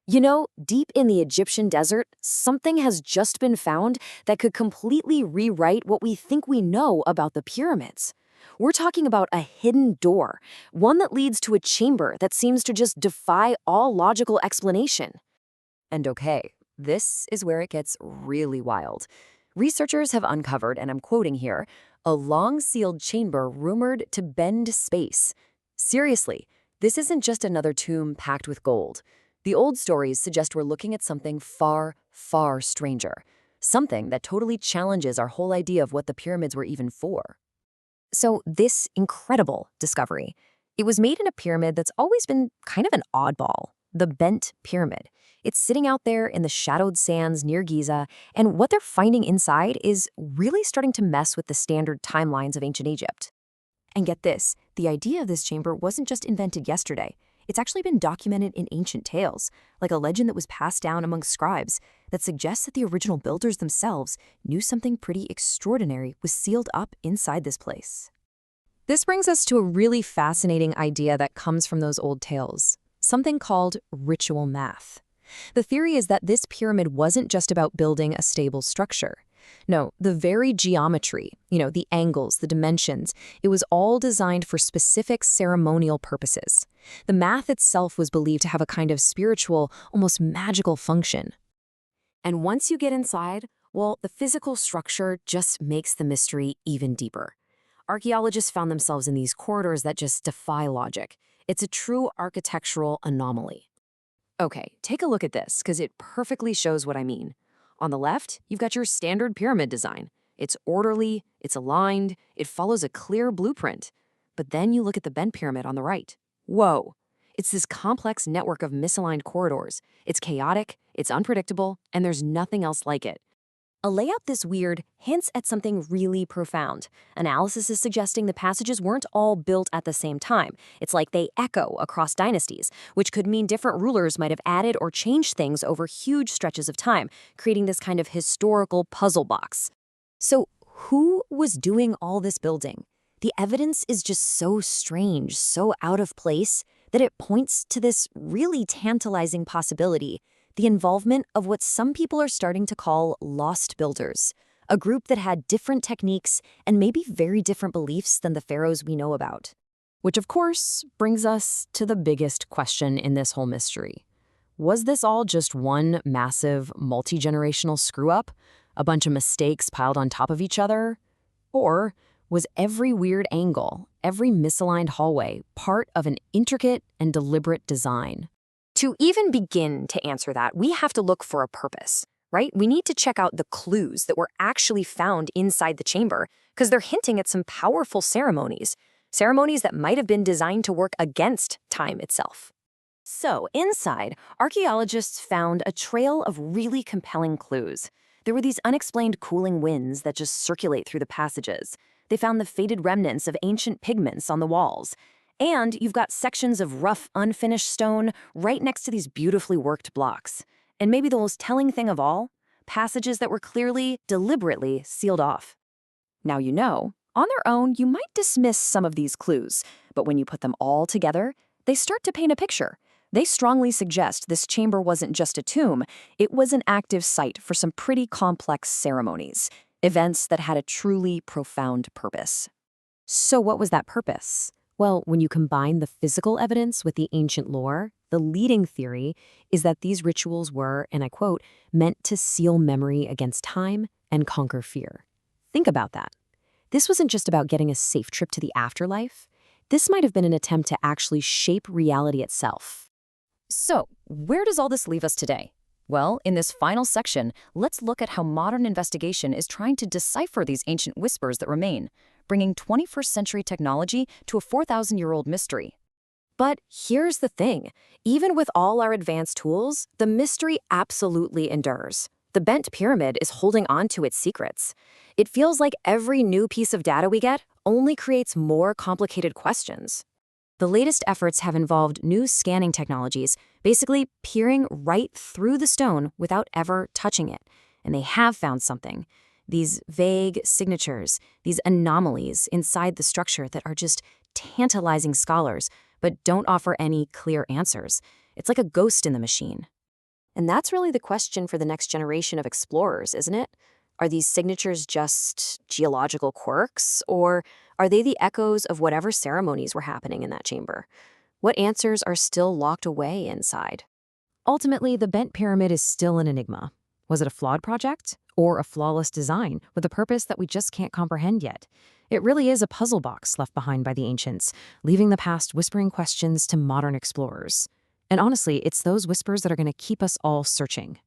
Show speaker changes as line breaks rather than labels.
You know, deep in the Egyptian desert, something has just been found that could completely rewrite what we think we know about the pyramids. We're talking about a hidden door, one that leads to a chamber that seems to just defy all logical explanation. And okay, this is where it gets really wild. Researchers have uncovered, and I'm quoting here, a long sealed chamber rumored to bend space. Seriously, this isn't just another tomb packed with gold. The old stories suggest we're looking at something far, far stranger. Something that totally challenges our whole idea of what the pyramids were even for. So this incredible discovery, it was made in a pyramid that's always been kind of an oddball, the Bent Pyramid. It's sitting out there in the shadowed sands near Giza, and what they're finding inside is really starting to mess with the standard timelines of ancient Egypt. And get this, the idea of this chamber wasn't just invented yesterday. It's actually been documented in ancient tales, like a legend that was passed down among scribes that suggests that the original builders themselves knew something pretty extraordinary was sealed up inside this place. This brings us to a really fascinating idea that comes from those old tales, something called ritual math. The theory is that this pyramid wasn't just about building a stable structure. No, the very geometry, the angles, the dimensions, it was all designed for specific ceremonial purposes. The math itself was believed to have a kind of spiritual, almost magical function. And once you get inside, well, the physical structure just makes the mystery even deeper. Archaeologists found themselves in these corridors that just defy logic. It's a true architectural anomaly. Okay, take a look at this, because it perfectly shows what I mean. On the left, you've got your standard pyramid design. It's orderly, it's aligned, it follows a clear blueprint. But then you look at the bent pyramid on the right. Whoa! It's this complex network of misaligned corridors. It's chaotic, it's unpredictable, and there's nothing else like it. A layout this weird hints at something really profound. Analysis is suggesting the passages weren't all built at the same time. It's like they echo across dynasties, which could mean different rulers might have added or changed things over huge stretches of time, creating this kind of historical puzzle box. So who was doing all this building? The evidence is just so strange, so out of place, that it points to this really tantalizing possibility: the involvement of what some people are starting to call lost builders, a group that had different techniques and maybe very different beliefs than the pharaohs we know about. Which, of course, brings us to the biggest question in this whole mystery. Was this all just one massive, multi-generational screw-up? A bunch of mistakes piled on top of each other? Or was every weird angle, every misaligned hallway, part of an intricate and deliberate design? To even begin to answer that, we have to look for a purpose, right? We need to check out the clues that were actually found inside the chamber, because they're hinting at some powerful ceremonies that might have been designed to work against time itself. So inside, archaeologists found a trail of really compelling clues. There were these unexplained cooling winds that just circulate through the passages. They found the faded remnants of ancient pigments on the walls. And you've got sections of rough, unfinished stone right next to these beautifully worked blocks. And maybe the most telling thing of all, passages that were clearly, deliberately sealed off. Now on their own, you might dismiss some of these clues, but when you put them all together, they start to paint a picture. They strongly suggest this chamber wasn't just a tomb, it was an active site for some pretty complex ceremonies, events that had a truly profound purpose. So what was that purpose? Well, when you combine the physical evidence with the ancient lore, the leading theory is that these rituals were, and I quote, meant to seal memory against time and conquer fear. Think about that. This wasn't just about getting a safe trip to the afterlife. This might have been an attempt to actually shape reality itself. So, where does all this leave us today? Well, in this final section, let's look at how modern investigation is trying to decipher these ancient whispers that remain, bringing 21st century technology to a 4,000-year-old mystery. But here's the thing. Even with all our advanced tools, the mystery absolutely endures. The bent pyramid is holding on to its secrets. It feels like every new piece of data we get only creates more complicated questions. The latest efforts have involved new scanning technologies, basically peering right through the stone without ever touching it. And they have found something. These vague signatures, these anomalies inside the structure that are just tantalizing scholars, but don't offer any clear answers. It's like a ghost in the machine. And that's really the question for the next generation of explorers, isn't it? Are these signatures just geological quirks, or are they the echoes of whatever ceremonies were happening in that chamber? What answers are still locked away inside? Ultimately, the bent pyramid is still an enigma. Was it a flawed project? Or a flawless design with a purpose that we just can't comprehend yet? It really is a puzzle box left behind by the ancients, leaving the past whispering questions to modern explorers. And honestly, it's those whispers that are going to keep us all searching.